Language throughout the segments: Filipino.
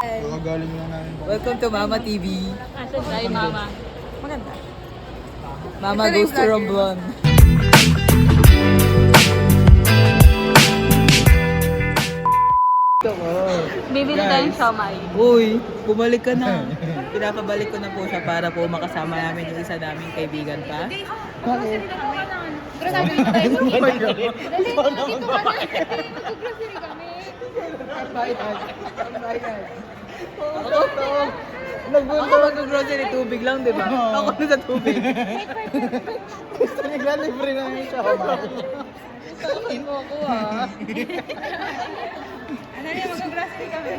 Kakagaling lang namin. Welcome to Mama TV. Asan tayo, Mama? Maganda. Mama goes to Romblon. Bibili tayong siomay. Uy, bumalik ka na. Pinapabalik ko na po siya para po makasama namin yung isa naming kaibigan pa. Bakit? Grocery na tayo. Dali, dito ka na. Mag-grocery kami. Ako mag-grocery, tubig lang, di ba? Ako na sa tubig. Gusto nila libre namin siya. Sakin mo ako ah. Ano niya, mag-grocery kami.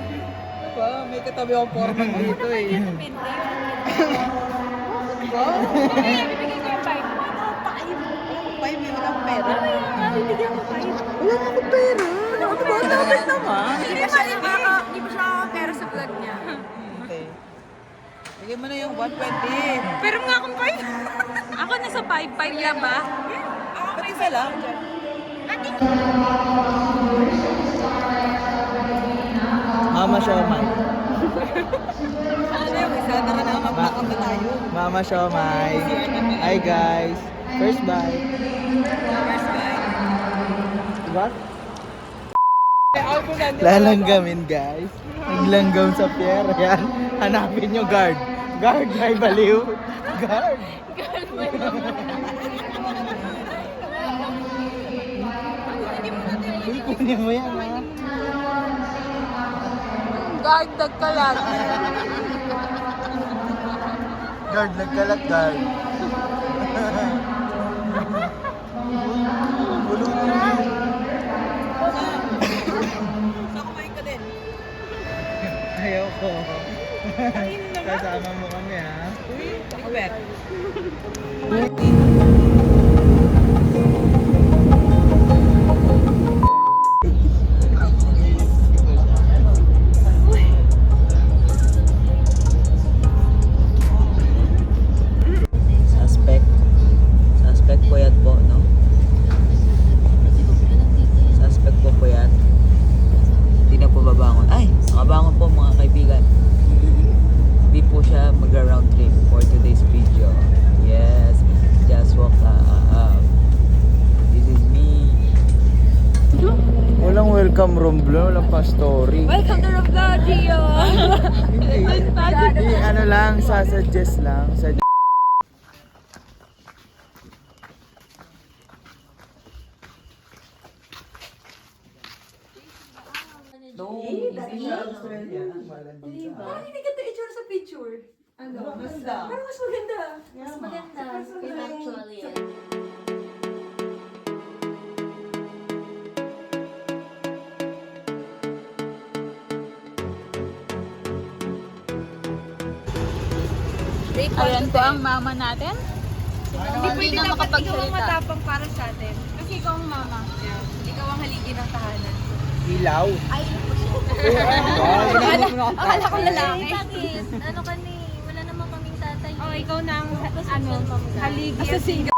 Diba? May katabi akong formal dito eh. Diba? Bibigay ko yung 5. May walang pera. Bibigyan ko 5. Wala na akong pera. Ano ba? Dapat naman. Hindi pa siya pera sa vlog niya. Okay. Bigyan mo na yung 120. Pero nga akong 5. Ako nasa 5. 5 yan ba? Ba't isa lang? Mama Siomay. Ano yung isa? Tara na, mag-pack na tayo. Mama Siomay. Hi guys. First bite. First bite. Diba? Lalanggamin guys. Naglanggam sa pier. Yan. Hanapin nyo guard. Guard, may baliw. Guard. Uy, kunin mo yan ha. Guard, nagkalat. Guard, nagkalat guard. Ayaw ko. Kasama mo kami ha. Albert. Suspect po yan po, no? Suspect po yan. Hindi na po babangon. Ay, nakabangon po mga kaibigan. Hindi po siya mag-round trip for today's video. Yes, just woke up. This is me. Walang welcome room bro, walang pa story. Welcome to Romblon, Gio. Hindi, ano lang, sasuggest lang. Parang hindi ka itsura sa picture. Ano? Maganda. Parang mas maganda. Mas maganda. Actually. Ayan po ang mama natin. Hindi na makapagsalita. Matapang para sa atin. Kasi ikaw ang mama. Ikaw ang haligi ng tahanan. Ilaw. Ay, akala ko lalaki. Bakit? Ano ka ni? Wala naman kaming tatay. Oh, ikaw na ang haligi. Assassin.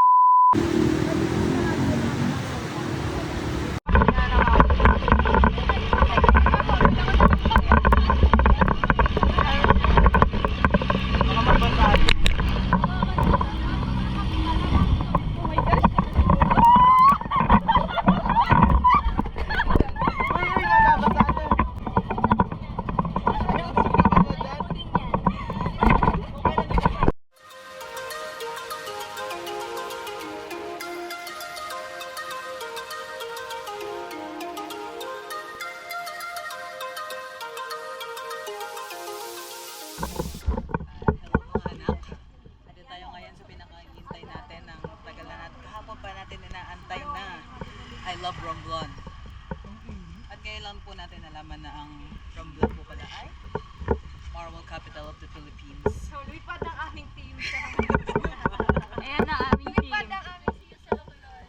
I love Romblon. At kailan po natin nalaman na ang Romblon po pala ay Marble Capital of the Philippines. So, lipad ang aming team sa Romblon. Ayan na aming team. Lipad ang aming team sa Romblon.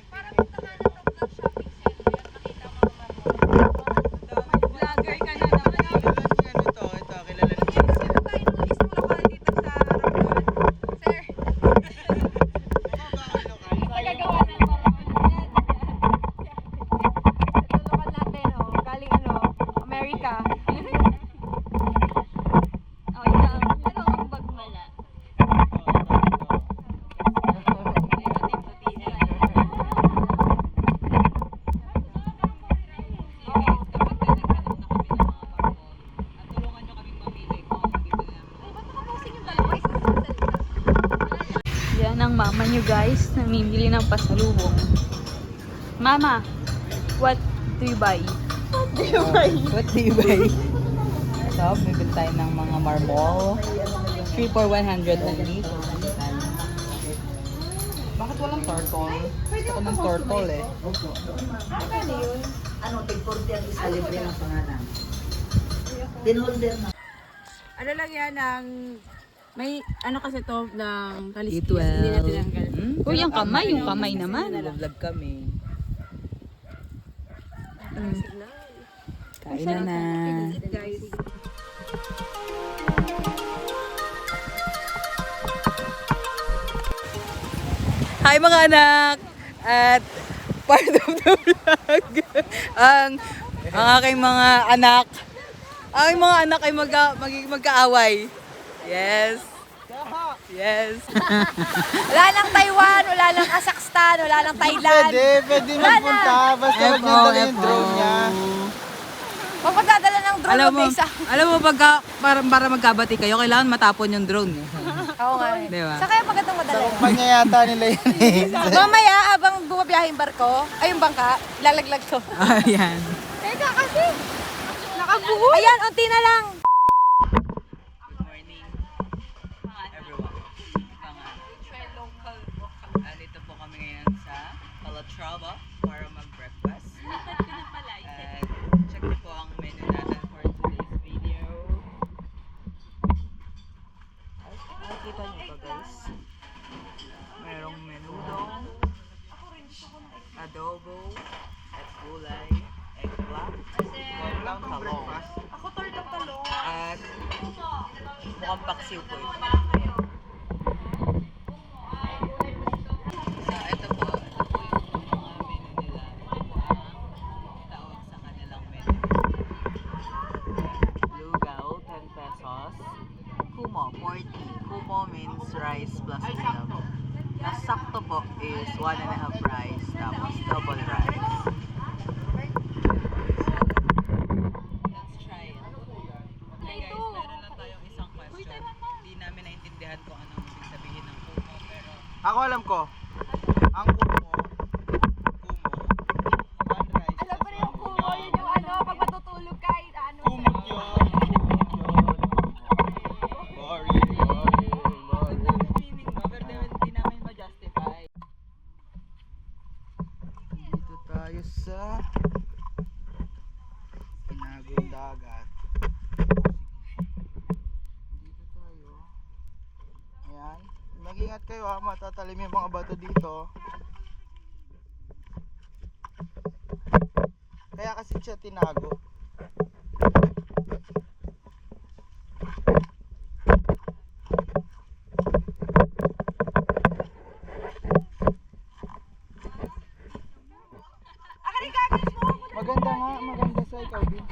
Para punta ka na Romblon shopping center at makita mo ang Marble. Vlogger ka na naman. Ito, kilala niyo. Sino tayo ng isang lokal dito sa Romblon? Sir. Magagawa ng Marble. Ito lokal natin, oh. Galing ano, America. ng mama nyo guys. Namimili ng pasalubong. Mama, what do you buy? What do you buy? So, bibili tayo ng mga marmol. 3 for 100 only. Bakit walang turtle? Gusto ko ng turtle eh. Ano, tig-40 ang isa libre ng pangalan. Tinholder na. Ano lang yan ng may ano kasi to ng kaliskis, B12. hindi na tinanggal. Uy, yung kamay naman. Nag-vlog kami. Kain na. Guys. Hi mga anak! At part of the vlog, ang aking mga anak ay magiging magkaaway. Yes. Yes. Wala lang Taiwan, wala lang Kazakhstan, wala lang Thailand. Pwede magpunta. Basta huwag niyang dala yung drone niya. Huwag magdadala ng drone Alam mo para magkabati kayo, kailangan matapon yung drone. Oo nga. Di ba? Sa kaya magandang madala. Kumpanya yata nila yun eh. Mamaya, habang bumabiyahe yung barko, ay yung bangka, lalaglag to. Ayan. Teka kasi, nakabuhol. Ayan, unti na lang. Good morning, everyone. Dito po kami ngayon sa Calatrava para mag-breakfast. And check niyo po ang menu natin for today's video. Nakikita niyo ba guys? Merong menudo, adobo, at gulay, eggplant, walang talong. At mukhang paksiw po ito. So, ito po yung mga menu nila. Ito ang tawag sa kanilang menu. Lugaw, 10 pesos. Kumo, 40. Kumo means rice plus ulam. Nasakto po is 1.5 rice, tapos double rice. Let's try it. Okay guys, meron lang tayong isang question. Hindi namin naintindihan kung anong ibig sabihin ng kumo, pero Ako alam ko. Ang kumo. One rice. Alam mo na yung kumo, yun yung ano, pag matutulog ka, ano. Kumot yun. Boring. meaning mo, pero hindi namin ma-justify. Dito tayo sa Pinagong Dagat. Dito tayo. Ayan. Mag-ingat kayo ha, matatalim yung mga bato dito. Kaya kasi siya tinago. Maganda nga, maganda sa ikaw din.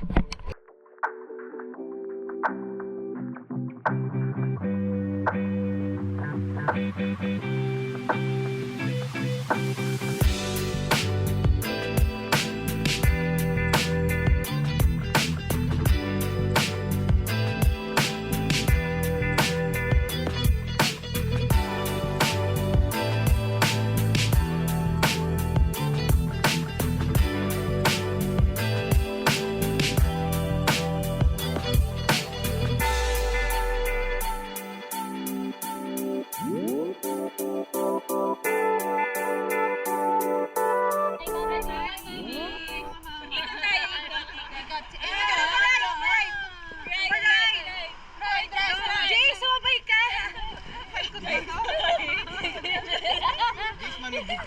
Jay, sumabay ka! Guys, manubig